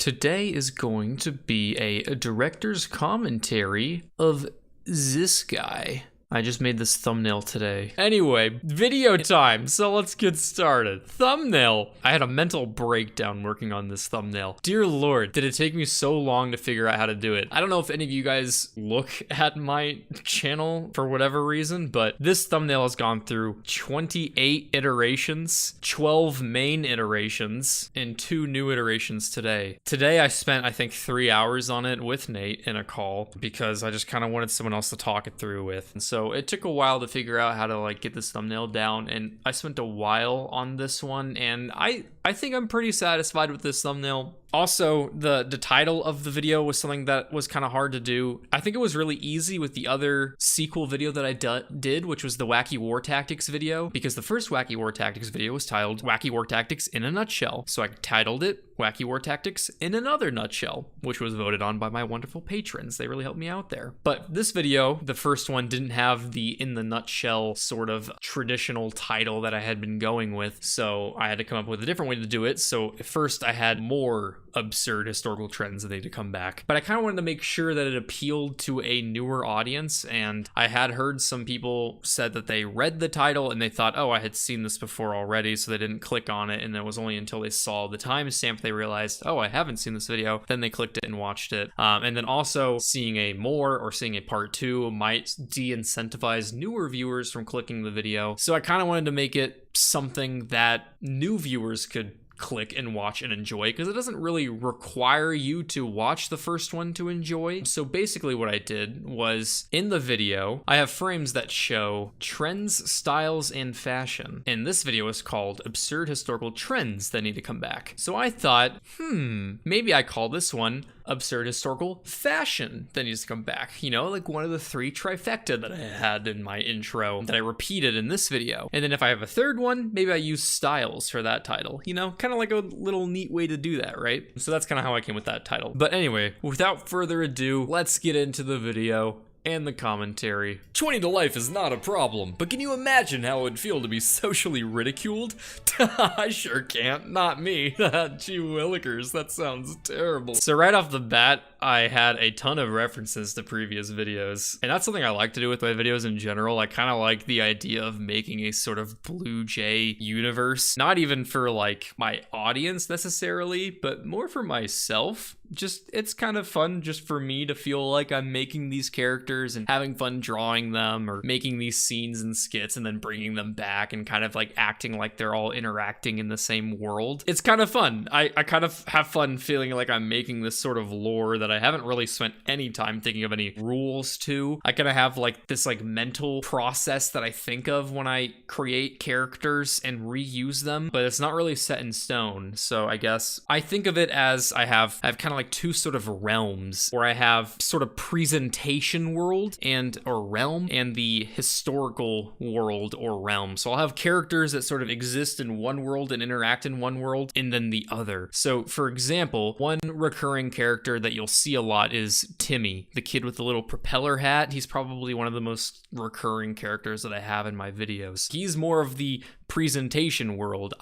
Today is going to be a director's commentary of this guy. I just made this thumbnail today. Anyway, video time, so let's get started. Thumbnail. I had a mental breakdown working on this thumbnail. Dear Lord, did it take me so long to figure out how to do it. I don't know if any of you guys look at my channel for whatever reason, but this thumbnail has gone through 28 iterations, 12 main iterations, and 2 new iterations today. Today I spent, I think, 3 hours on it with Nate in a call because I just kind of wanted someone else to talk it through with. And so it took a while to figure out how to get this thumbnail down, and I spent a while on this one, and I think I'm pretty satisfied with this thumbnail. Also, the title of the video was something that was kind of hard to do. I think it was really easy with the other sequel video that I did, which was the Wacky War Tactics video, because the first Wacky War Tactics video was titled Wacky War Tactics in a Nutshell. So I titled it Wacky War Tactics in Another Nutshell, which was voted on by my wonderful patrons. They really helped me out there. But this video, the first one, didn't have the in the nutshell sort of traditional title that I had been going with, so I had to come up with a different way to do it. So at first I had more absurd historical trends that need to come back, but I kind of wanted to make sure that it appealed to a newer audience, and I had heard some people said that they read the title and they thought, oh, I had seen this before already, so they didn't click on it, and it was only until they saw the timestamp they realized, oh, I haven't seen this video, then they clicked it and watched it. And then also seeing a more or seeing a part 2 might de-incentivize newer viewers from clicking the video, so I kind of wanted to make it something that new viewers could click and watch and enjoy, because it doesn't really require you to watch the first one to enjoy. So basically what I did was, in the video, I have frames that show trends, styles, and fashion. And this video is called Absurd Historical Trends That Need to Come Back. So I thought, maybe I call this one Absurd Historical Fashion That Needs to Come Back. You know, like one of the 3 trifecta that I had in my intro that I repeated in this video. And then if I have a third one, maybe I use styles for that title. You know, kind of like a little neat way to do that, right? So that's kind of how I came with that title. But anyway, without further ado, let's get into the video and the commentary. 20 to life is not a problem, but can you imagine how it would feel to be socially ridiculed? I sure can't. Not me. Gee willikers, that sounds terrible. So right off the bat, I had a ton of references to previous videos, and that's something I like to do with my videos in general. I kind of like the idea of making a sort of Bluejay universe, not even for my audience necessarily, but more for myself. Just, it's kind of fun just for me to feel like I'm making these characters and having fun drawing them, or making these scenes and skits and then bringing them back and kind of acting like they're all interacting in the same world. It's kind of fun. I kind of have fun feeling like I'm making this sort of lore that I haven't really spent any time thinking of any rules to. I kind of have this mental process that I think of when I create characters and reuse them, but it's not really set in stone. So I guess I think of it as I have kind of 2 sort of realms, where I have sort of presentation world or realm, and the historical world or realm. So I'll have characters that sort of exist in one world and interact in one world, and then the other. So for example, one recurring character that you'll see a lot is Timmy, the kid with the little propeller hat. He's probably one of the most recurring characters that I have in my videos. He's more of the presentation world.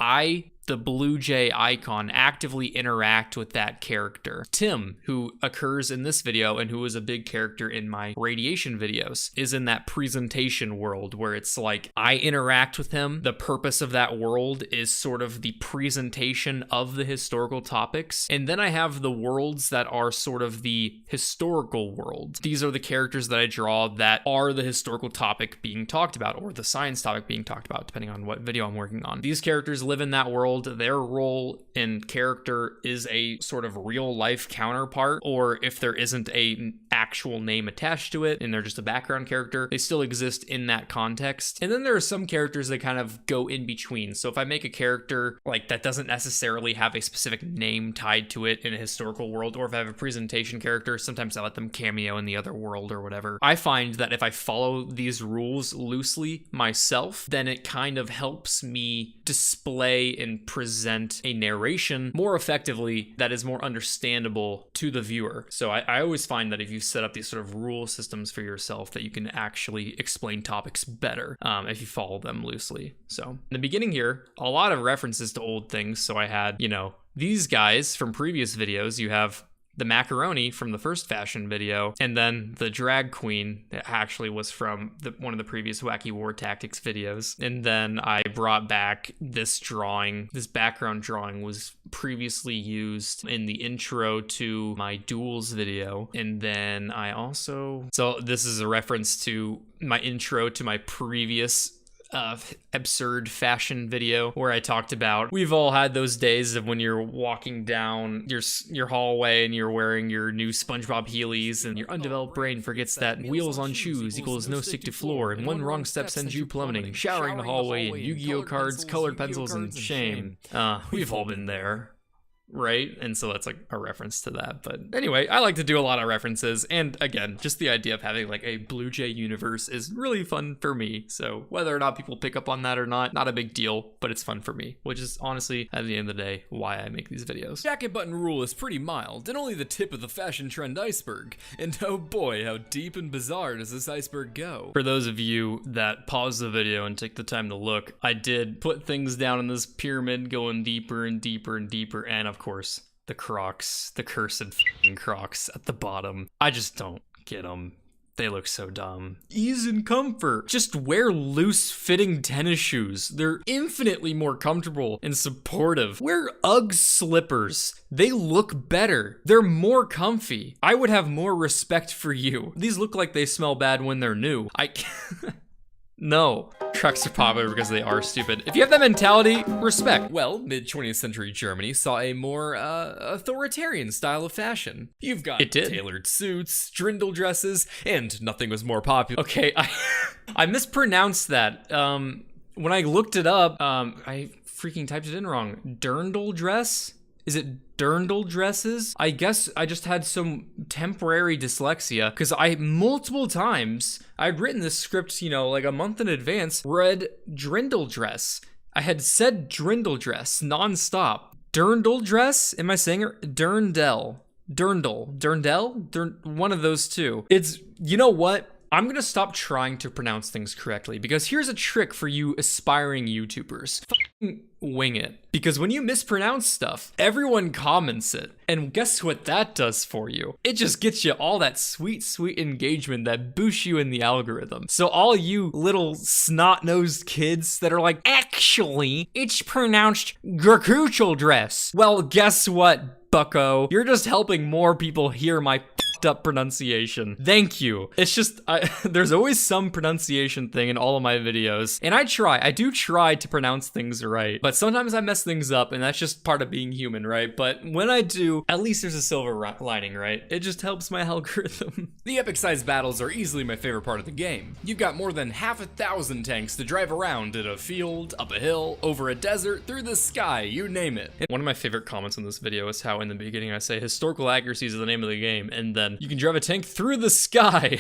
The Bluejay icon, actively interact with that character. Tim, who occurs in this video and who is a big character in my radiation videos, is in that presentation world where it's I interact with him. The purpose of that world is sort of the presentation of the historical topics. And then I have the worlds that are sort of the historical world. These are the characters that I draw that are the historical topic being talked about, or the science topic being talked about, depending on what video I'm working on. These characters live in that world. Their role in character is a sort of real life counterpart, or if there isn't a actual name attached to it and they're just a background character, they still exist in that context. And then there are some characters that kind of go in between. So if I make a character that doesn't necessarily have a specific name tied to it in a historical world, or if I have a presentation character, sometimes I let them cameo in the other world or whatever. I find that if I follow these rules loosely myself, then it kind of helps me display and present a narration more effectively that is more understandable to the viewer. So I always find that if you set up these sort of rule systems for yourself, that you can actually explain topics better if you follow them loosely. So in the beginning here, a lot of references to old things. So I had, these guys from previous videos. You have the macaroni from the first fashion video, and then the drag queen that actually was from one of the previous Wacky War Tactics videos. And then I brought back this drawing. This background drawing was previously used in the intro to my duels video. And then I also, so this is a reference to my intro to my previous absurd fashion video where I talked about we've all had those days of when you're walking down your hallway and you're wearing your new SpongeBob Heelys and your undeveloped brain forgets that wheels on shoes equals no stick to floor and one wrong step sends you plummeting, showering the hallway and Yu-Gi-Oh cards, colored pencils, and shame. We've all been there. Right? And so that's like a reference to that. But anyway, I like to do a lot of references. And again, just the idea of having like a Bluejay universe is really fun for me. So whether or not people pick up on that or not a big deal, but it's fun for me, which is honestly, at the end of the day, why I make these videos. Jacket button rule is pretty mild and only the tip of the fashion trend iceberg. And oh boy, how deep and bizarre does this iceberg go? For those of you that pause the video and take the time to look, I did put things down in this pyramid going deeper and deeper and deeper. And of course, the Crocs, the cursed f***ing Crocs at the bottom. I just don't get them. They look so dumb. Ease and comfort. Just wear loose fitting tennis shoes. They're infinitely more comfortable and supportive. Wear Ugg slippers. They look better. They're more comfy. I would have more respect for you. These look like they smell bad when they're new. No. Trucks are popular because they are stupid. If you have that mentality, respect. Well, mid-20th century Germany saw a more authoritarian style of fashion. You've got tailored suits, Dirndl dresses, and nothing was more popular. Okay, I mispronounced that. When I looked it up, I freaking typed it in wrong. Dirndl dress? Is it Dirndl dresses? I guess I just had some temporary dyslexia because multiple times I'd written this script, like a month in advance, read Dirndl dress. I had said Dirndl dress nonstop. Dirndl dress? Am I saying it? Dirndl. One of those two. It's, you know what? I'm gonna stop trying to pronounce things correctly because here's a trick for you aspiring YouTubers. Wing it. Because when you mispronounce stuff, everyone comments it. And guess what that does for you? It just gets you all that sweet, sweet engagement that boosts you in the algorithm. So all you little snot-nosed kids that are like, actually, it's pronounced Grakuchel dress. Well, guess what, bucko? You're just helping more people hear my up pronunciation. Thank you. It's just, there's always some pronunciation thing in all of my videos, and I do try to pronounce things right, but sometimes I mess things up, and that's just part of being human, right? But when I do, at least there's a silver lining, right? It just helps my algorithm. The epic size battles are easily my favorite part of the game. You've got more than 1,000 tanks to drive around in a field, up a hill, over a desert, through the sky, you name it. And one of my favorite comments in this video is how in the beginning I say historical accuracies is the name of the game, and then you can drive a tank through the sky.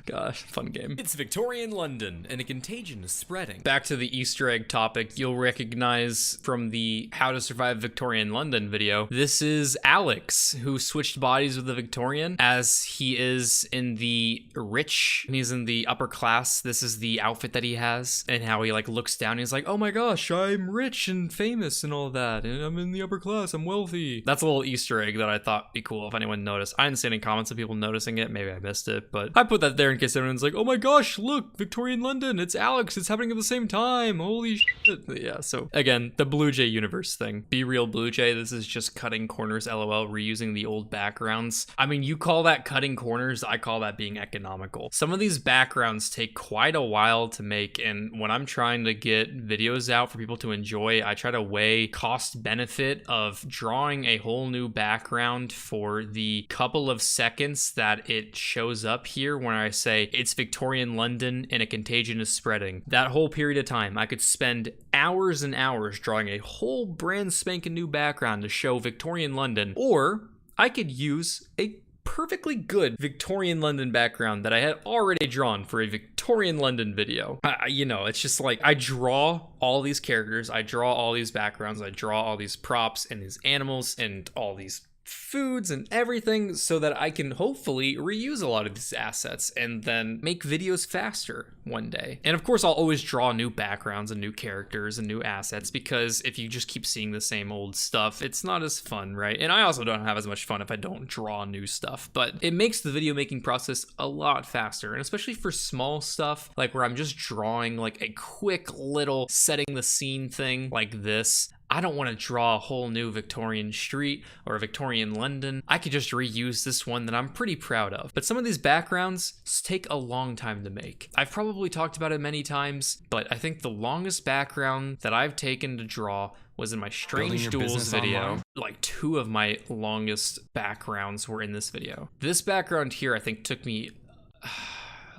Gosh, fun game. It's Victorian London, and a contagion is spreading. Back to the Easter egg topic, you'll recognize from the How to Survive Victorian London video, this is Alex, who switched bodies with the Victorian, as he is in the rich, and he's in the upper class. This is the outfit that he has, and how he like looks down, and he's like, oh my gosh, I'm rich and famous and all that, and I'm in the upper class, I'm wealthy. That's a little Easter egg that I thought would be cool if anyone noticed. I didn't see any comments of people noticing it. Maybe I missed it, but I put that there in case everyone's like, oh my gosh, look, Victorian London, it's Alex, it's happening at the same time, holy shit. But yeah, so again, the Bluejay universe thing. Be real Bluejay, this is just cutting corners, lol, reusing the old backgrounds. I mean, you call that cutting corners, I call that being economical. Some of these backgrounds take quite a while to make, and when I'm trying to get videos out for people to enjoy, I try to weigh cost benefit of drawing a whole new background for the couple of seconds that it shows up here when I say it's Victorian London and a contagion is spreading. That whole period of time, I could spend hours and hours drawing a whole brand spanking new background to show Victorian London, or I could use a perfectly good Victorian London background that I had already drawn for a Victorian London video. It's just like I draw all these characters, I draw all these backgrounds, I draw all these props and these animals and all these foods and everything so that I can hopefully reuse a lot of these assets and then make videos faster one day. And of course, I'll always draw new backgrounds and new characters and new assets, because if you just keep seeing the same old stuff, it's not as fun, right? And I also don't have as much fun if I don't draw new stuff, but it makes the video making process a lot faster. And especially for small stuff, like where I'm just drawing like a quick little setting the scene thing like this, I don't want to draw a whole new Victorian street or a Victorian London. I could just reuse this one that I'm pretty proud of. But some of these backgrounds take a long time to make. I've probably talked about it many times, but I think the longest background that I've taken to draw was in my Strange Duels video. Online. Like 2 of my longest backgrounds were in this video. This background here I think took me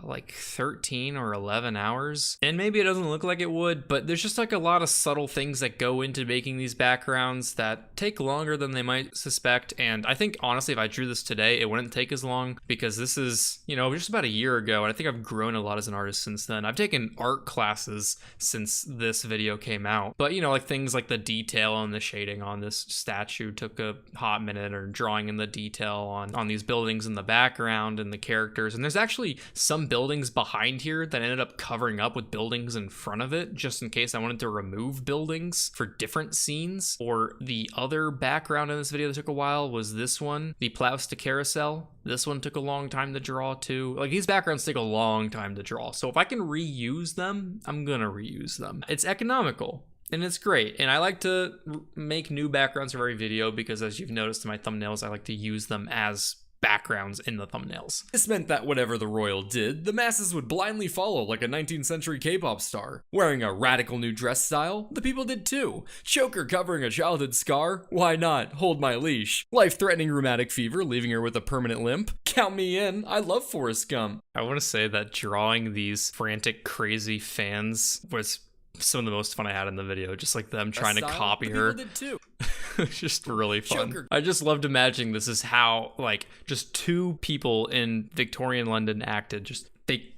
like 13 or 11 hours. And maybe it doesn't look like it would, but there's just like a lot of subtle things that go into making these backgrounds that take longer than they might suspect. And I think honestly, if I drew this today, it wouldn't take as long, because this is, you know, just about a year ago. And I think I've grown a lot as an artist since then. I've taken art classes since this video came out, but you know, like things like the detail and the shading on this statue took a hot minute, or drawing in the detail on these buildings in the background and the characters. And there's actually some buildings behind here that ended up covering up with buildings in front of it, just in case I wanted to remove buildings for different scenes. Or the other background in this video that took a while was this one, the plastic carousel. This one took a long time to draw too. Like, these backgrounds take a long time to draw, so if I can reuse them, I'm gonna reuse them. It's economical. And it's great. And I like to make new backgrounds for every video, because as you've noticed in my thumbnails, I like to use them as backgrounds in the thumbnails. This meant that whatever the royal did, the masses would blindly follow like a 19th century K-pop star. Wearing a radical new dress style, the people did too. Choker covering a childhood scar? Why not? Hold my leash. Life-threatening rheumatic fever, leaving her with a permanent limp? Count me in. I love Forrest Gump. I want to say that drawing these frantic, crazy fans was some of the most fun I had in the video, just like them trying to copy her. People did too. It's just really fun. Joker. I just loved imagining this is how, like, just 2 people in Victorian London acted. Just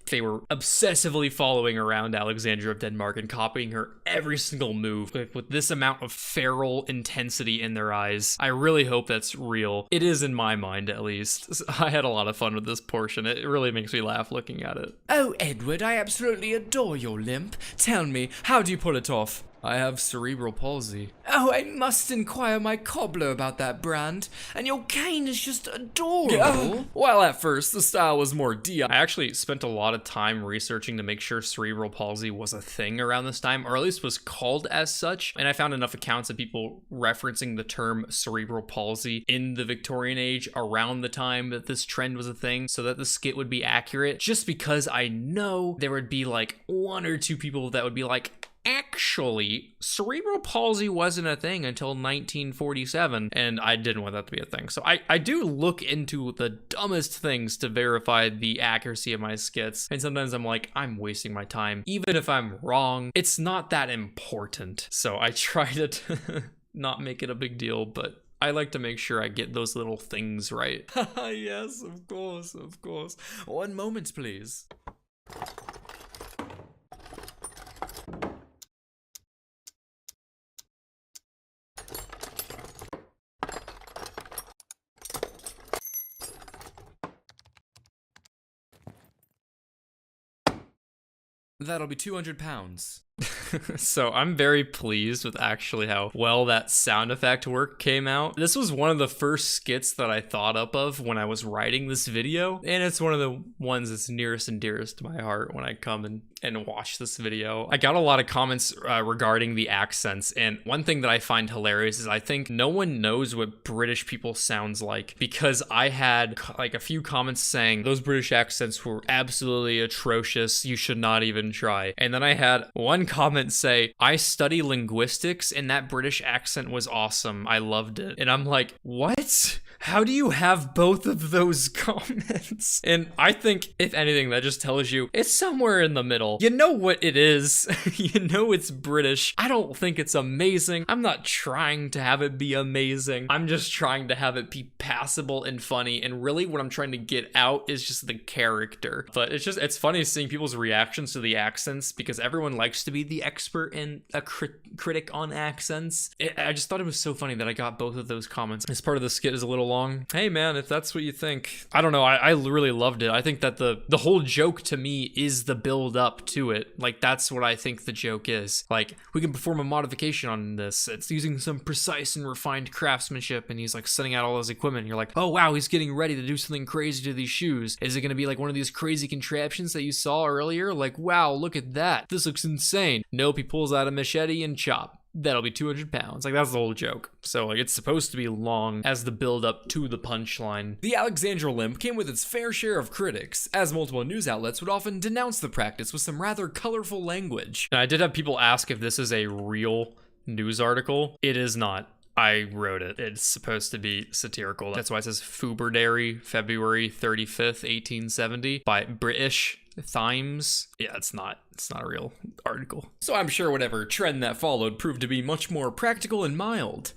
they were obsessively following around Alexandra of Denmark and copying her every single move, like, with this amount of feral intensity in their eyes. I really hope that's real. It is in my mind, at least. I had a lot of fun with this portion. It really makes me laugh looking at it. Oh, Edward, I absolutely adore your limp. Tell me, how do you pull it off? I have cerebral palsy. Oh, I must inquire my cobbler about that brand. And your cane is just adorable. While at first, the style was more DIY. I actually spent a lot of time researching to make sure cerebral palsy was a thing around this time, or at least was called as such. And I found enough accounts of people referencing the term cerebral palsy in the Victorian age around the time that this trend was a thing, so that the skit would be accurate. Just because I know there would be like 1 or 2 people that would be like, actually, cerebral palsy wasn't a thing until 1947, and I didn't want that to be a thing. So I do look into the dumbest things to verify the accuracy of my skits, and sometimes I'm like, I'm wasting my time. Even if I'm wrong, it's not that important. So I try to not make it a big deal, but I like to make sure I get those little things right. Yes, of course, of course. 1 moment, please. That'll be 200 pounds. So I'm very pleased with actually how well that sound effect work came out. This was one of the first skits that I thought up of when I was writing this video, and it's one of the ones that's nearest and dearest to my heart when I come and watch this video. I got a lot of comments regarding the accents, and one thing that I find hilarious is I think no one knows what British people sounds like, because I had like a few comments saying those British accents were absolutely atrocious, you should not even try. And then I had one comment say, I study linguistics and that British accent was awesome, I loved it. And I'm like, what? How do you have both of those comments? And I think, if anything, that just tells you it's somewhere in the middle. You know what it is. You know it's British. I don't think it's amazing. I'm not trying to have it be amazing. I'm just trying to have it be passable and funny, and really what I'm trying to get out is just the character. But it's funny seeing people's reactions to the accents, because everyone likes to be the expert and a critic on accents. I just thought it was so funny that I got both of those comments. This part of the skit is a little long. Hey man, if that's what you think, I don't know, I really loved it. I think that the whole joke to me is the build up to it. Like, that's what I think the joke is. Like, we can perform a modification on this. It's using some precise and refined craftsmanship, and he's like setting out all his equipment. And you're like, oh wow, he's getting ready to do something crazy to these shoes. Is it gonna be like one of these crazy contraptions that you saw earlier? Like, wow, look at that. This looks insane. Nope, he pulls out a machete and chop. That'll be 200 pounds. Like, that's the whole joke. So, like, it's supposed to be long as the build up to the punchline. The Alexandra limp came with its fair share of critics, as multiple news outlets would often denounce the practice with some rather colorful language. And I did have people ask if this is a real news article. It is not. I wrote it. It's supposed to be satirical. That's why it says Fuberdary, February 35th, 1870, by British Times. Yeah, it's not a real article. So I'm sure whatever trend that followed proved to be much more practical and mild.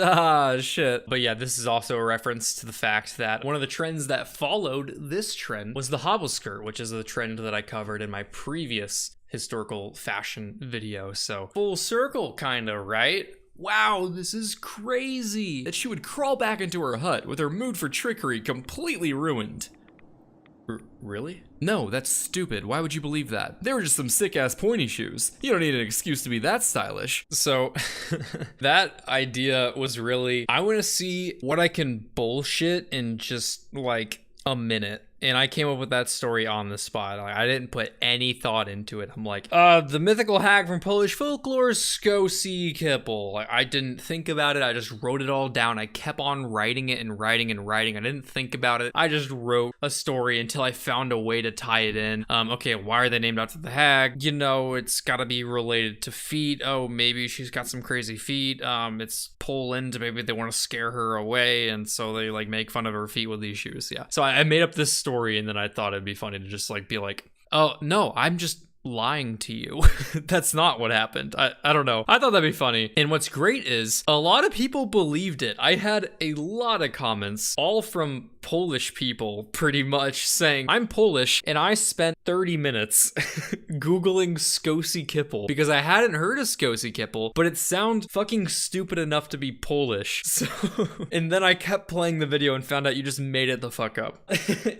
Ah, shit. But yeah, this is also a reference to the fact that one of the trends that followed this trend was the Hobble Skirt, which is a trend that I covered in my previous historical fashion video. So full circle, kinda, right? Wow, this is crazy. That she would crawl back into her hut with her mood for trickery completely ruined. Really? No, that's stupid. Why would you believe that? They were just some sick-ass pointy shoes. You don't need an excuse to be that stylish. So, that idea was really, I want to see what I can bullshit in just, like, a minute. And I came up with that story on the spot. Like, I didn't put any thought into it. I'm like, the mythical hag from Polish folklore, Skoczykipple. Like, I didn't think about it. I just wrote it all down. I kept on writing it and writing and writing. I didn't think about it. I just wrote a story until I found a way to tie it in. Okay, why are they named after the hag? You know, it's gotta be related to feet. Oh, maybe she's got some crazy feet. It's Poland. Maybe they want to scare her away. And so they, like, make fun of her feet with these shoes. Yeah. So I made up this story. And then I thought it'd be funny to just like be like, oh no, I'm just lying to you. That's not what happened. I don't know. I thought that'd be funny. And what's great is a lot of people believed it. I had a lot of comments, all from Polish people, pretty much saying, I'm Polish and I spent 30 minutes Googling Skoczykipple because I hadn't heard of Skoczykipple, but it sounded fucking stupid enough to be Polish. So, and then I kept playing the video and found out you just made it the fuck up.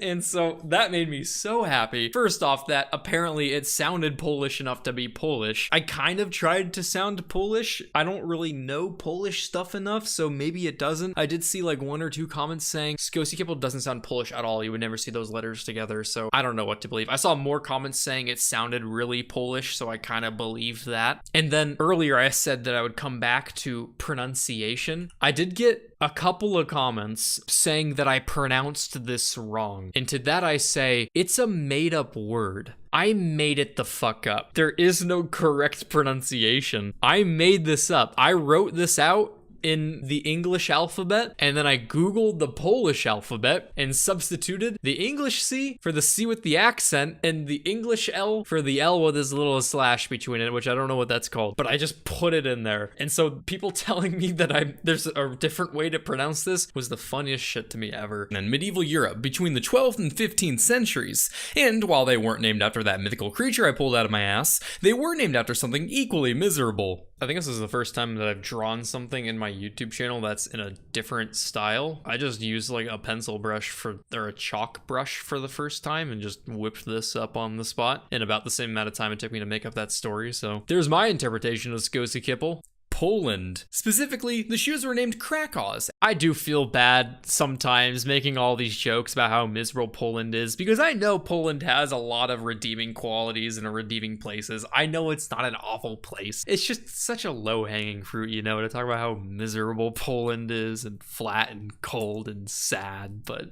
And so that made me so happy. First off, that apparently it sounded Polish enough to be Polish. I kind of tried to sound Polish. I don't really know Polish stuff enough, so maybe it doesn't. I did see like 1 or 2 comments saying Skoczykipple doesn't sound Polish at all. You would never see those letters together, so I don't know what to believe. I saw more comments saying it sounded really Polish, so I kind of believed that. And then earlier I said that I would come back to pronunciation. I did get a couple of comments saying that I pronounced this wrong. And to that I say, it's a made-up word. I made it the fuck up. There is no correct pronunciation. I made this up. I wrote this out in the English alphabet, and then I Googled the Polish alphabet and substituted the English C for the C with the accent and the English L for the L with this little slash between it, which I don't know what that's called, but I just put it in there. And so people telling me that there's a different way to pronounce this was the funniest shit to me ever. In medieval Europe between the 12th and 15th centuries, and while they weren't named after that mythical creature I pulled out of my ass, they were named after something equally miserable. I think this is the first time that I've drawn something in my YouTube channel that's in a different style. I just used like a pencil brush or a chalk brush for the first time and just whipped this up on the spot in about the same amount of time it took me to make up that story. So there's my interpretation of Skoczykipple. Poland. Specifically, the shoes were named Crakows. I do feel bad sometimes making all these jokes about how miserable Poland is because I know Poland has a lot of redeeming qualities and redeeming places. I know it's not an awful place. It's just such a low-hanging fruit, you know, to talk about how miserable Poland is and flat and cold and sad, but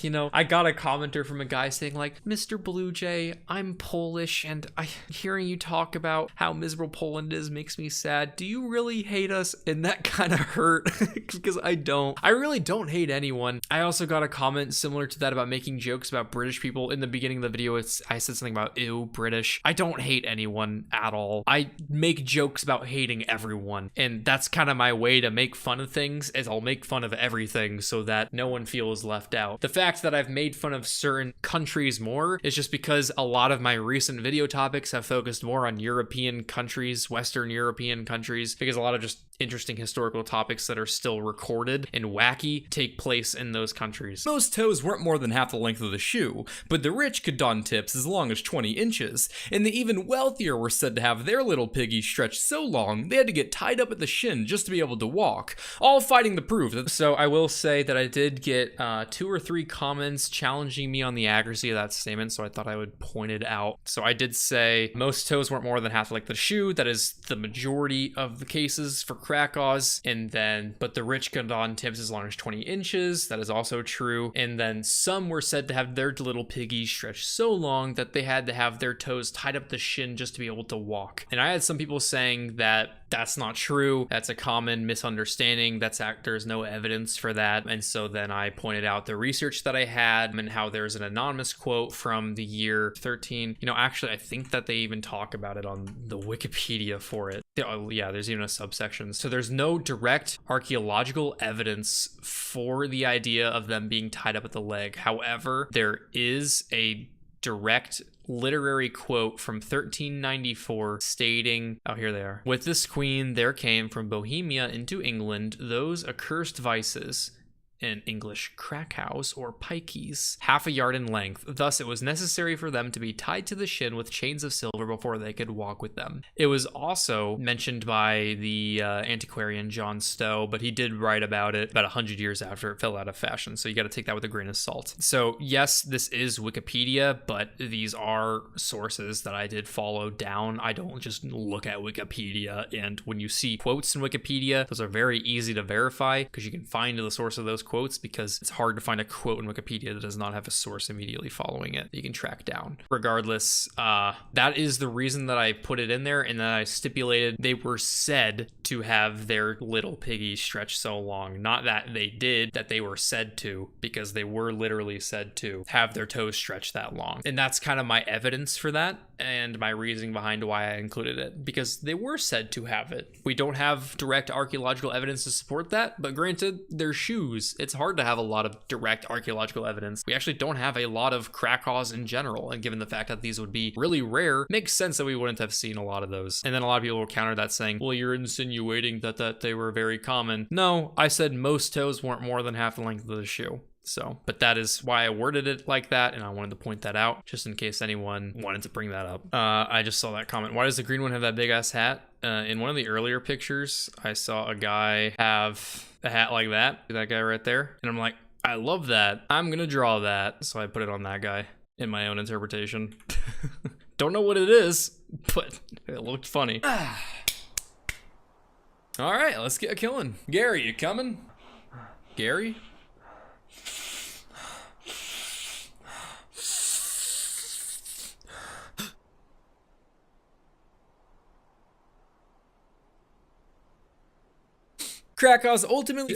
you know, I got a commenter from a guy saying like, Mr. Bluejay, I'm Polish and hearing you talk about how miserable Poland is makes me sad. Do you really hate us? And that kind of hurt because I don't. I really don't hate anyone. I also got a comment similar to that about making jokes about British people. In the beginning of the video, I said something about, ew, British. I don't hate anyone at all. I make jokes about hating everyone. And that's kind of my way to make fun of things, is I'll make fun of everything so that no one feels left out. The fact that I've made fun of certain countries more is just because a lot of my recent video topics have focused more on European countries, Western European countries, because a lot of just interesting historical topics that are still recorded and wacky take place in those countries. Most toes weren't more than half the length of the shoe, but the rich could don tips as long as 20 inches, and the even wealthier were said to have their little piggies stretched so long they had to get tied up at the shin just to be able to walk, all fighting the proof that. So I will say that I did get 2 or 3 comments challenging me on the accuracy of that statement, so I thought I would point it out. So I did say most toes weren't more than half the length of the shoe. That is the majority of the cases for Crakows. And then, but the rich could don tips as long as 20 inches. That is also true. And then some were said to have their little piggies stretched so long that they had to have their toes tied up the shin just to be able to walk. And I had some people saying that that's not true. That's a common misunderstanding. There's no evidence for that. And so then I pointed out the research that I had and how there's an anonymous quote from the year 13. You know, actually, I think that they even talk about it on the Wikipedia for it. Yeah, there's even a subsection. So there's no direct archaeological evidence for the idea of them being tied up at the leg. However, there is a direct literary quote from 1394 stating, oh, here they are. With this queen there came from Bohemia into England those accursed vices, in English, Crakows or pikeys, half a yard in length. Thus, it was necessary for them to be tied to the shin with chains of silver before they could walk with them. It was also mentioned by the antiquarian John Stowe, but he did write about it about 100 years after it fell out of fashion, so you got to take that with a grain of salt. So yes, this is Wikipedia, but these are sources that I did follow down. I don't just look at Wikipedia, and when you see quotes in Wikipedia, those are very easy to verify because you can find the source of those quotes, because it's hard to find a quote in Wikipedia that does not have a source immediately following it that you can track down. Regardless, that is the reason that I put it in there, and that I stipulated they were said to have their little piggies stretched so long. Not that they did, that they were said to, because they were literally said to have their toes stretched that long. And that's kind of my evidence for that, and my reasoning behind why I included it, because they were said to have it. We don't have direct archaeological evidence to support that, but granted, they're shoes. It's hard to have a lot of direct archaeological evidence. We actually don't have a lot of Crakows in general, and given the fact that these would be really rare, makes sense that we wouldn't have seen a lot of those. And then a lot of people will counter that saying, well, you're insinuating that they were very common. No, I said most toes weren't more than half the length of the shoe. So, but that is why I worded it like that, and I wanted to point that out just in case anyone wanted to bring that up. I just saw that comment. Why does the green one have that big ass hat? In one of the earlier pictures, I saw a guy have a hat like that guy right there, and I'm like, I love that. I'm gonna draw that. So I put it on that guy in my own interpretation. Don't know what it is, but it looked funny. All right, let's get a killing. Gary, you coming? Gary? Crakows ultimately...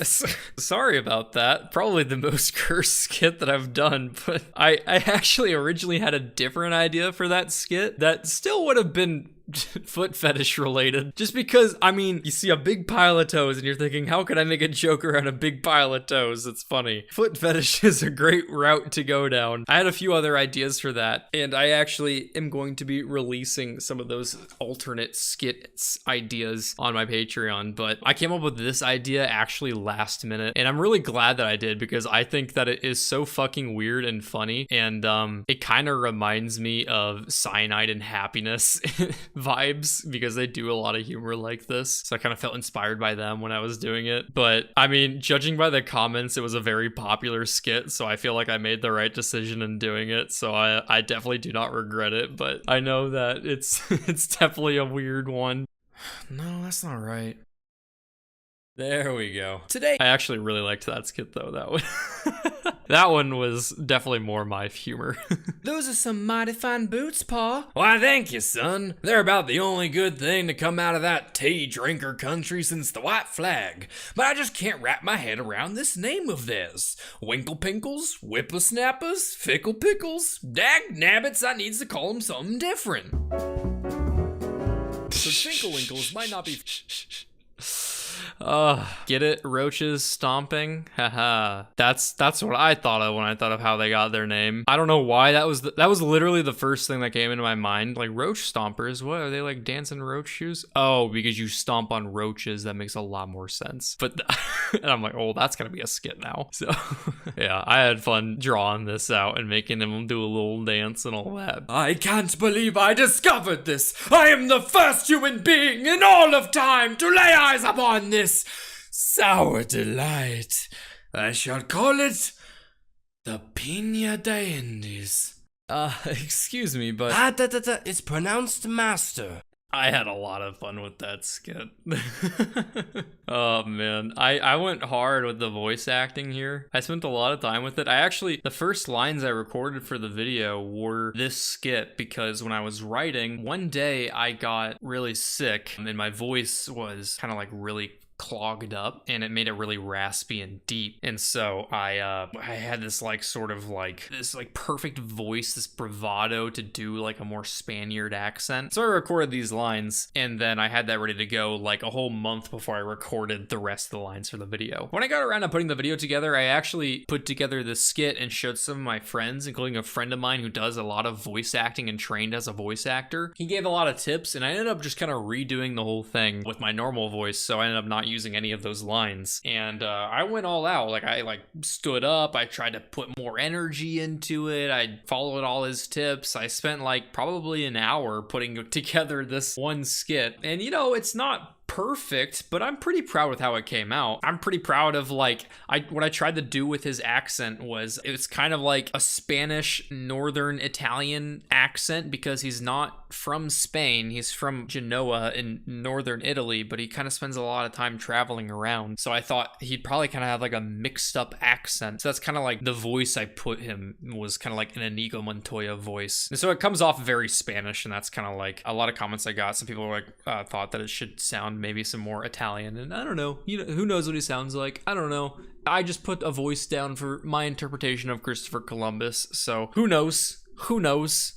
Sorry about that. Probably the most cursed skit that I've done, but I actually originally had a different idea for that skit that still would have been foot fetish related, just because, I mean, you see a big pile of toes and you're thinking, how could I make a joke around a big pile of toes? It's funny. Foot fetish is a great route to go down. I had a few other ideas for that, and I actually am going to be releasing some of those alternate skits ideas on my Patreon, but I came up with this idea actually last minute, and I'm really glad that I did, because I think that it is so fucking weird and funny, and it kind of reminds me of Cyanide and Happiness vibes, because they do a lot of humor like this, so I kind of felt inspired by them when I was doing it. But I mean, judging by the comments, it was a very popular skit, so I feel like I made the right decision in doing it, so I definitely do not regret it, but I know that it's definitely a weird one. No, that's not right. There we go. Today, I actually really liked that skit though. That one, that one was definitely more my humor. those are some mighty fine boots, Pa. Why, thank you, son. They're about the only good thing to come out of that tea drinker country since the white flag. But I just can't wrap my head around this name of theirs. Winkle Pinkles, Whippersnappers, Fickle Pickles. Dag nabbits, I needs to call them something different. So Tinklewinkles might not be... Get it? Roaches stomping? Haha. That's what I thought of when I thought of how they got their name. I don't know why that was literally the first thing that came into my mind. Like, roach stompers, what are they, like dancing roach shoes? Oh, because you stomp on roaches. That makes a lot more sense. But and I'm like, oh, that's gonna be a skit now. So yeah, I had fun drawing this out and making them do a little dance and all that. I can't believe I discovered this. I am the first human being in all of time to lay eyes upon this sour delight. I shall call it the Pina de Indies. Excuse me, but It's pronounced master. I had a lot of fun with that skit. Oh man, I went hard with the voice acting here. I spent a lot of time with it. The first lines I recorded for the video were this skit because when I was writing, one day I got really sick and my voice was kind of like really clogged up and it made it really raspy and deep, and so I had this like sort of like this like perfect voice, this bravado to do like a more Spaniard accent. So I recorded these lines and then I had that ready to go like a whole month before I recorded the rest of the lines for the video. When I got around to putting the video together, I actually put together this skit and showed some of my friends, including a friend of mine who does a lot of voice acting and trained as a voice actor. He gave a lot of tips and I ended up just kind of redoing the whole thing with my normal voice, so I ended up not using any of those lines, and I went all out. Like, I like stood up, I tried to put more energy into it, I followed all his tips. I spent like probably an hour putting together this one skit, and you know, it's not perfect, but I'm pretty proud with how it came out. I'm pretty proud of like what I tried to do with his accent was it's kind of like a Spanish Northern Italian accent because he's not from Spain, he's from Genoa in northern Italy, but he kind of spends a lot of time traveling around, so I thought he'd probably kind of have like a mixed up accent. So that's kind of like the voice I put him was kind of like an Inigo Montoya voice, and so it comes off very Spanish, and that's kind of like a lot of comments I got. Some people were like thought that it should sound maybe some more Italian, and I don't know, you know, who knows what he sounds like. I don't know. I just put a voice down for my interpretation of Christopher Columbus, so who knows,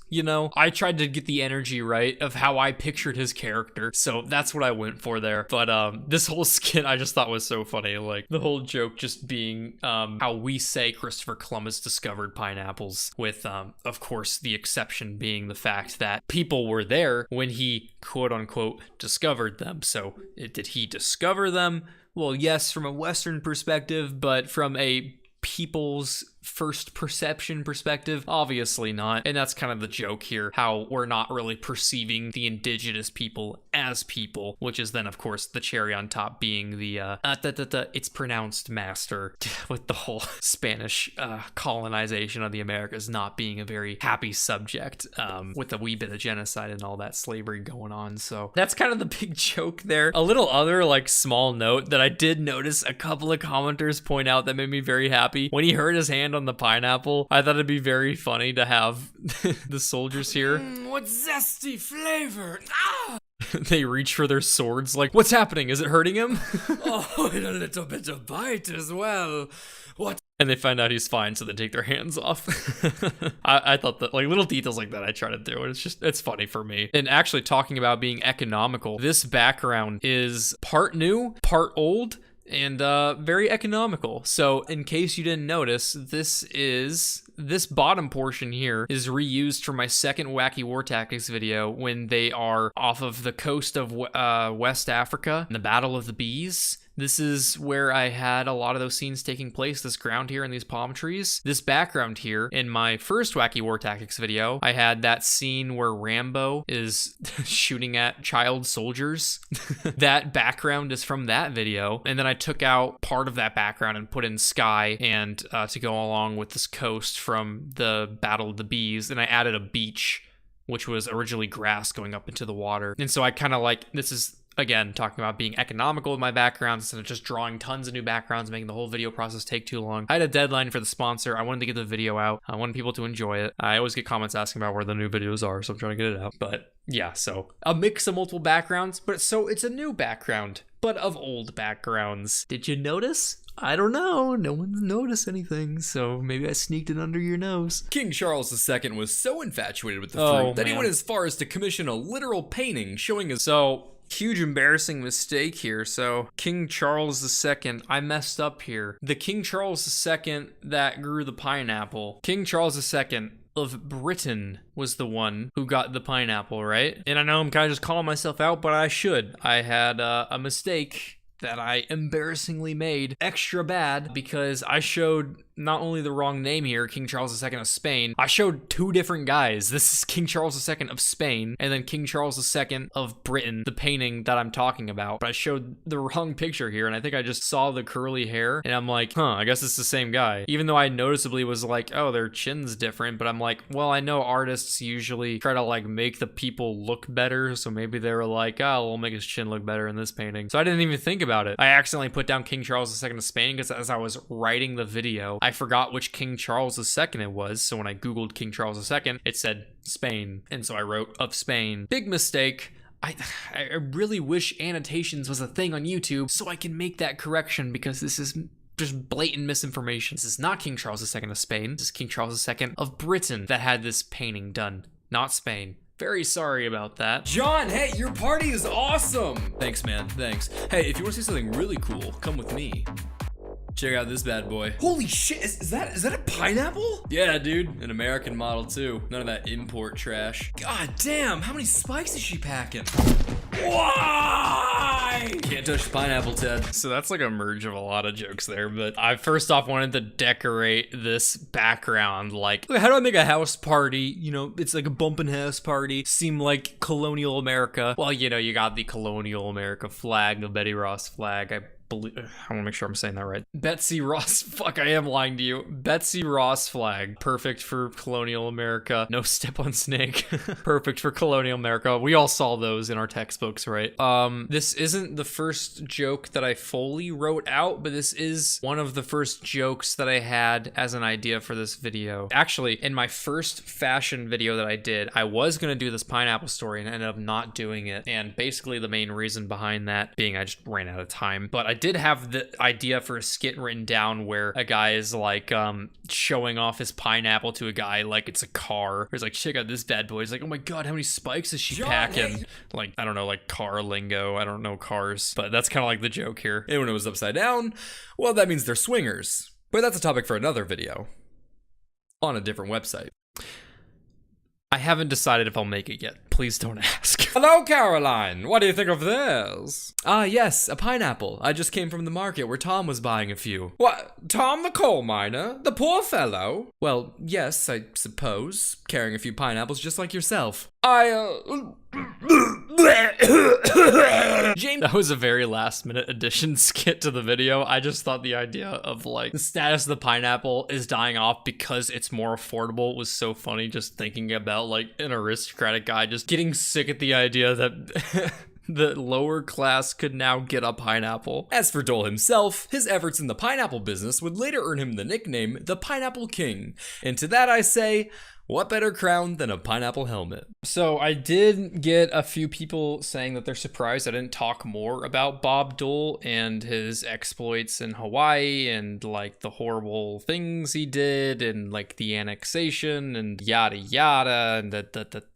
you know. I tried to get the energy right of how I pictured his character, so that's what I went for there. But this whole skit I just thought was so funny, like the whole joke just being how we say Christopher Columbus discovered pineapples, with of course the exception being the fact that people were there when he quote unquote discovered them. So did he discover them? Well, yes, from a Western perspective, but from a people's first perception perspective, obviously not. And that's kind of the joke here, how we're not really perceiving the indigenous people as people, which is then of course the cherry on top being the it's pronounced master, with the whole Spanish colonization of the Americas not being a very happy subject, with a wee bit of genocide and all that slavery going on. So that's kind of the big joke there. A little other like small note that I did notice a couple of commenters point out that made me very happy. When he hurt his hand on the pineapple, I thought it'd be very funny to have the soldiers here. What zesty flavor! Ah! They reach for their swords like, what's happening? Is it hurting him? Oh, and a little bit of bite as well. What? And they find out he's fine, so they take their hands off. I thought that like little details like that I try to do, and it's funny for me. And actually talking about being economical, this background is part new, part old, and very economical. So in case you didn't notice, this bottom portion here is reused for my second Wacky War Tactics video when they are off of the coast of West Africa in the Battle of the Bees. This is where I had a lot of those scenes taking place, this ground here and these palm trees. This background here, in my first Wacky War Tactics video, I had that scene where Rambo is shooting at child soldiers. That background is from that video. And then I took out part of that background and put in sky and to go along with this coast from the Battle of the Bees. And I added a beach, which was originally grass going up into the water. And so I kind of like, this is again, talking about being economical with my backgrounds instead of just drawing tons of new backgrounds, making the whole video process take too long. I had a deadline for the sponsor. I wanted to get the video out. I wanted people to enjoy it. I always get comments asking about where the new videos are, so I'm trying to get it out. But yeah, so a mix of multiple backgrounds, but it's a new background, but of old backgrounds. Did you notice? I don't know. No one's noticed anything, so maybe I sneaked it under your nose. King Charles II was so infatuated with the fruit that he went as far as to commission a literal painting showing his... So, huge embarrassing mistake here. So, King Charles II, I messed up here. The King Charles II that grew the pineapple. King Charles II of Britain was the one who got the pineapple, right? And I know I'm kind of just calling myself out, but I should. I had a mistake that I embarrassingly made extra bad because I showed not only the wrong name here, King Charles II of Spain, I showed two different guys. This is King Charles II of Spain and then King Charles II of Britain, the painting that I'm talking about. But I showed the wrong picture here and I think I just saw the curly hair and I'm like, I guess it's the same guy. Even though I noticeably was like, oh, their chin's different, but I'm like, well, I know artists usually try to like make the people look better, so maybe they were like, oh, we'll make his chin look better in this painting. So I didn't even think about it. I accidentally put down King Charles II of Spain because as I was writing the video, I forgot which King Charles II it was. So when I Googled King Charles II, it said Spain. And so I wrote of Spain. Big mistake. I really wish annotations was a thing on YouTube so I can make that correction because this is just blatant misinformation. This is not King Charles II of Spain. This is King Charles II of Britain that had this painting done, not Spain. Very sorry about that. John, hey, your party is awesome! Thanks, man, thanks. Hey, if you want to see something really cool, come with me. Check out this bad boy. Holy shit, is that a pineapple? Yeah, dude, an American model too. None of that import trash. God damn, how many spikes is she packing? Why? Can't touch the pineapple, Ted. So that's like a merge of a lot of jokes there, but I first off wanted to decorate this background. Like, how do I make a house party? You know, it's like a bumpin' house party, seem like colonial America. Well, you know, you got the colonial America flag, the Betty Ross flag. I want to make sure I'm saying that right. Betsy Ross, fuck, I am lying to you. Betsy Ross flag, perfect for colonial America. No step on snake, perfect for colonial America. We all saw those in our textbooks, right? This isn't the first joke that I fully wrote out, but this is one of the first jokes that I had as an idea for this video. Actually, in my first fashion video that I did, I was gonna do this pineapple story and ended up not doing it. And basically the main reason behind that being I just ran out of time, but I did have the idea for a skit written down where a guy is like showing off his pineapple to a guy like it's a car. He's like, check out this bad boy. He's like, oh my god, how many spikes is she packing? Hey. Like, I don't know, like car lingo. I don't know cars, but that's kind of like the joke here. And when it was upside down, well, that means they're swingers. But that's a topic for another video on a different website. I haven't decided if I'll make it yet. Please don't ask. Hello, Caroline. What do you think of this? Ah, yes, a pineapple. I just came from the market where Tom was buying a few. What? Tom the coal miner? The poor fellow? Well, yes, I suppose. Carrying a few pineapples just like yourself. James. That was a very last minute addition skit to the video. I just thought the idea of like the status of the pineapple is dying off because it's more affordable was so funny, just thinking about like an aristocratic guy just getting sick at the idea that the lower class could now get a pineapple. As for Dole himself, his efforts in the pineapple business would later earn him the nickname the Pineapple King. And to that I say, what better crown than a pineapple helmet? So I did get a few people saying that they're surprised I didn't talk more about Bob Dole and his exploits in Hawaii and like the horrible things he did and like the annexation and yada yada and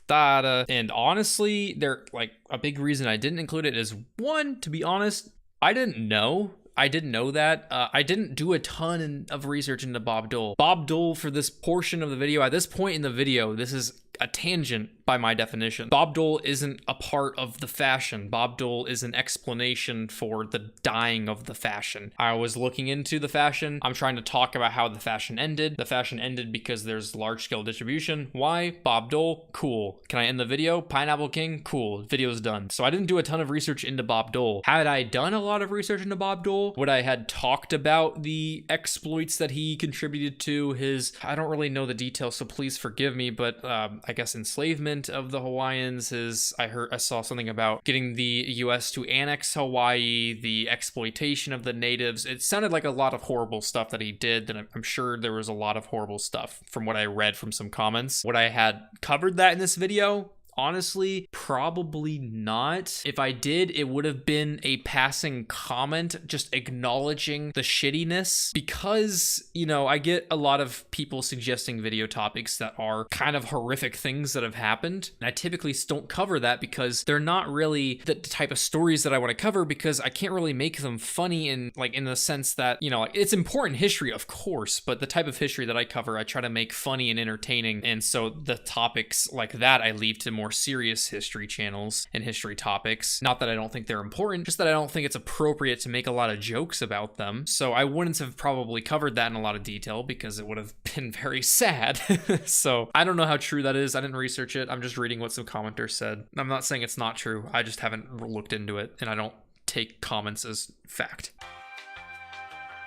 da. And honestly, they're like a big reason I didn't include it is one, to be honest, I didn't know that. I didn't do a ton of research into Bob Dole. Bob Dole, for this portion of the video, at this point in the video, this is a tangent by my definition. Bob Dole isn't a part of the fashion. Bob Dole is an explanation for the dying of the fashion. I was looking into the fashion. I'm trying to talk about how the fashion ended. The fashion ended because there's large scale distribution. Why? Bob Dole? Cool. Can I end the video? Pineapple King? Cool. Video's done. So I didn't do a ton of research into Bob Dole. Had I done a lot of research into Bob Dole, would I had talked about the exploits that he contributed to his, I don't really know the details, so please forgive me, but I guess enslavement treatment of the Hawaiians, I saw something about getting the US to annex Hawaii, the exploitation of the natives. It sounded like a lot of horrible stuff that he did, and I'm sure there was a lot of horrible stuff from what I read from some comments. Would I had covered that in this video? Honestly, probably not. If I did, it would have been a passing comment just acknowledging the shittiness, because, you know, I get a lot of people suggesting video topics that are kind of horrific things that have happened. And I typically don't cover that because they're not really the type of stories that I want to cover, because I can't really make them funny in the sense that, you know, it's important history, of course, but the type of history that I cover, I try to make funny and entertaining. And so the topics like that I leave to more serious history channels and history topics. Not that I don't think they're important, just that I don't think it's appropriate to make a lot of jokes about them. So I wouldn't have probably covered that in a lot of detail because it would have been very sad. So I don't know how true that is. I didn't research it. I'm just reading what some commenters said. I'm not saying it's not true. I just haven't looked into it, and I don't take comments as fact.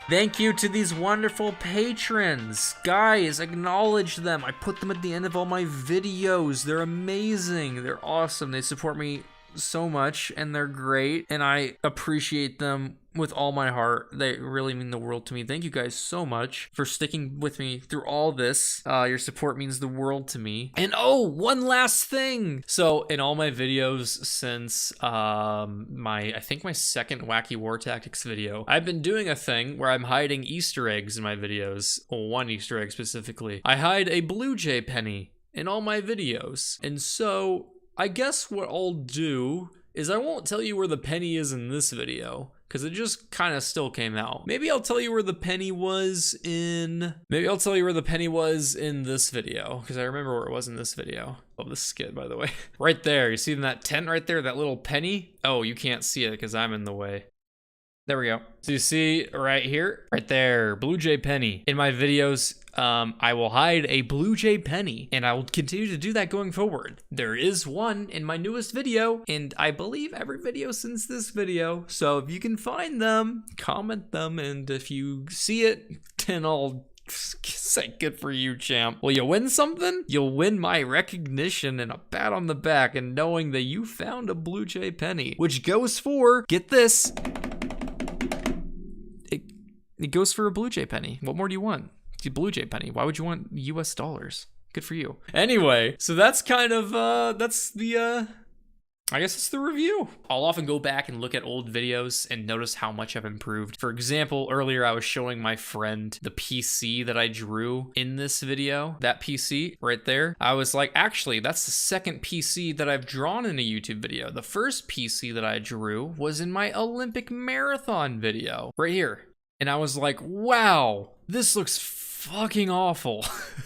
Thank you to these wonderful patrons. Guys, acknowledge them. I put them at the end of all my videos. They're amazing. They're awesome. They support me so much, and they're great, and I appreciate them with all my heart. They really mean the world to me. Thank you guys so much for sticking with me through all this. Your support means the world to me. And oh, one last thing. So in all my videos since I think my second Wacky War Tactics video, I've been doing a thing where I'm hiding Easter eggs in my videos. One Easter egg specifically. I hide a Bluejay penny in all my videos. And so I guess what I'll do is I won't tell you where the penny is in this video, because it just kind of still came out. Maybe I'll tell you where the penny was in... Maybe I'll tell you where the penny was in this video, because I remember where it was in this video. Love this skit, by the way. Right there, you see in that tent right there, that little penny? Oh, you can't see it because I'm in the way. There we go. So you see right here, right there, Bluejay penny. In my videos, I will hide a Bluejay penny, and I will continue to do that going forward. There is one in my newest video, and I believe every video since this video. So if you can find them, comment them, and if you see it, then I'll say good for you, champ. Will you win something? You'll win my recognition and a pat on the back, and knowing that you found a Bluejay penny, which goes for, get this, it goes for a Bluejay penny. What more do you want? It's a Bluejay penny. Why would you want US dollars? Good for you. Anyway, so that's kind of, I guess it's the review. I'll often go back and look at old videos and notice how much I've improved. For example, earlier I was showing my friend the PC that I drew in this video. That PC right there. I was like, actually, that's the second PC that I've drawn in a YouTube video. The first PC that I drew was in my Olympic marathon video. Right here. And I was like, wow, this looks fucking awful.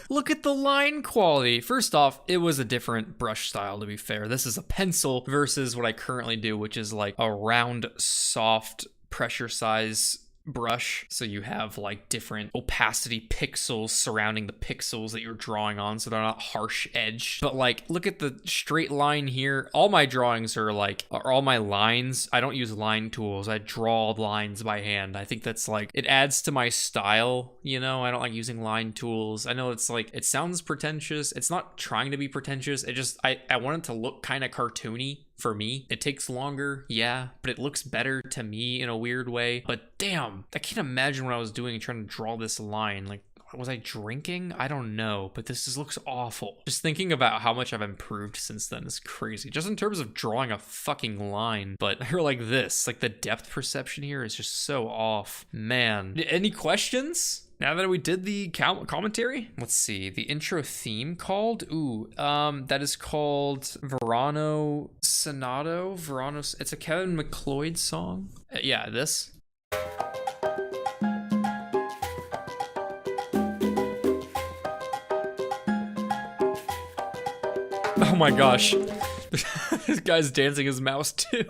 Look at the line quality. First off, it was a different brush style, to be fair. This is a pencil versus what I currently do, which is like a round, soft, pressure size brush. So you have like different opacity pixels surrounding the pixels that you're drawing on, so they're not harsh edged. But like, look at the straight line here. All my drawings are all my lines. I don't use line tools. I draw lines by hand. I think that's like, it adds to my style, you know? I don't like using line tools. I know it's like, it sounds pretentious. It's not trying to be pretentious. It just, I want it to look kind of cartoony. For me, it takes longer, yeah, but it looks better to me in a weird way. But damn, I can't imagine what I was doing trying to draw this line. Like, was I drinking? I don't know, but this just looks awful. Just thinking about how much I've improved since then is crazy. Just in terms of drawing a fucking line, but or like this, like the depth perception here is just so off. Man, any questions? Now that we did the commentary, let's see, the intro theme called, that is called Verano Sonato, it's a Kevin MacLeod song. Yeah, this. Oh my gosh. This guy's dancing his mouse too.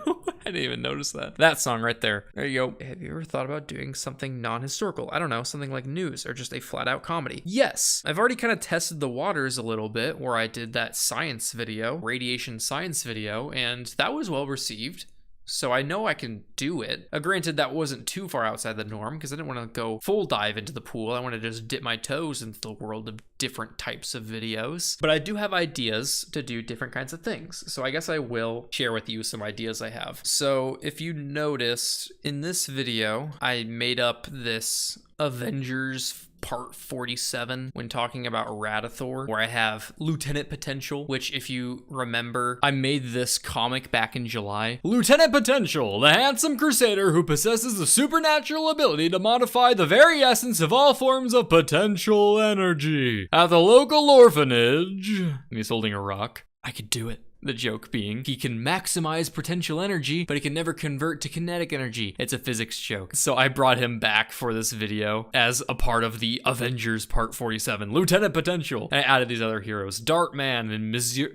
I didn't even notice that. That song right there. There you go. Have you ever thought about doing something non-historical? I don't know, something like news or just a flat out comedy? Yes. I've already kind of tested the waters a little bit where I did that science video, radiation science video, and that was well received. So I know I can do it. Granted, that wasn't too far outside the norm because I didn't want to go full dive into the pool. I want to just dip my toes into the world of different types of videos. But I do have ideas to do different kinds of things. So I guess I will share with you some ideas I have. So if you noticed, in this video, I made up this Avengers Part 47 when talking about Radithor, where I have Lieutenant Potential, which if you remember, I made this comic back in July. Lieutenant Potential, the handsome crusader who possesses the supernatural ability to modify the very essence of all forms of potential energy. At the local orphanage, and he's holding a rock. I could do it. The joke being, he can maximize potential energy, but he can never convert to kinetic energy. It's a physics joke. So I brought him back for this video as a part of the Avengers Part 47, Lieutenant Potential. And I added these other heroes, Dartman and Monsieur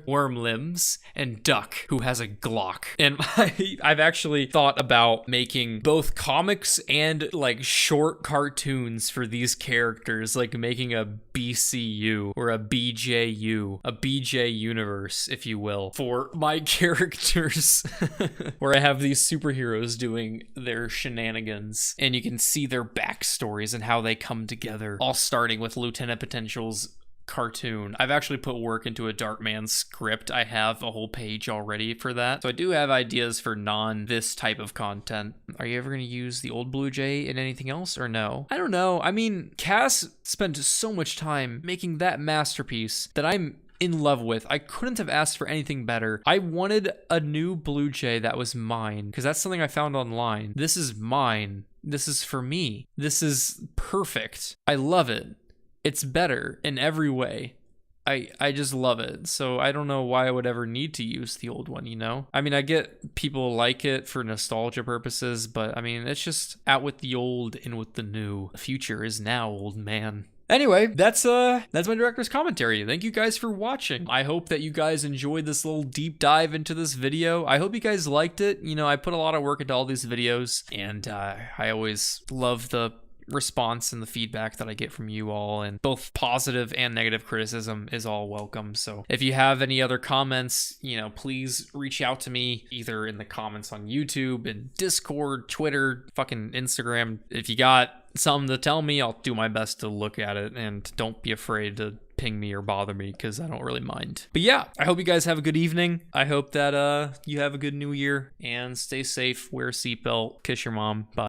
Wormlimbs and Duck, who has a Glock. And I've actually thought about making both comics and like short cartoons for these characters, like making a BCU or a BJU, a BJ universe, if you will, for my characters, where I have these superheroes doing their shenanigans and you can see their backstories and how they come together, all starting with Lieutenant Potential's cartoon. I've actually put work into a Dartman script. I have a whole page already for that. So I do have ideas for this type of content. Are you ever going to use the old Bluejay in anything else or no? I don't know. I mean, Cass spent so much time making that masterpiece that I'm in love with. I couldn't have asked for anything better. I wanted a new Bluejay that was mine because that's something I found online. This is mine. This is for me. This is perfect. I love it. It's better in every way. I just love it. So I don't know why I would ever need to use the old one, you know? I mean, I get people like it for nostalgia purposes, but I mean, it's just out with the old and with the new. The future is now, old man. Anyway, that's my director's commentary. Thank you guys for watching. I hope that you guys enjoyed this little deep dive into this video. I hope you guys liked it. You know, I put a lot of work into all these videos, and I always love the response and the feedback that I get from you all, and both positive and negative criticism is all welcome. So if you have any other comments, you know, please reach out to me either in the comments on YouTube and Discord, Twitter, fucking Instagram. If you got something to tell me, I'll do my best to look at it, and don't be afraid to ping me or bother me because I don't really mind. But yeah, I hope you guys have a good evening. I hope that you have a good new year and stay safe, wear a seatbelt, kiss your mom. Bye.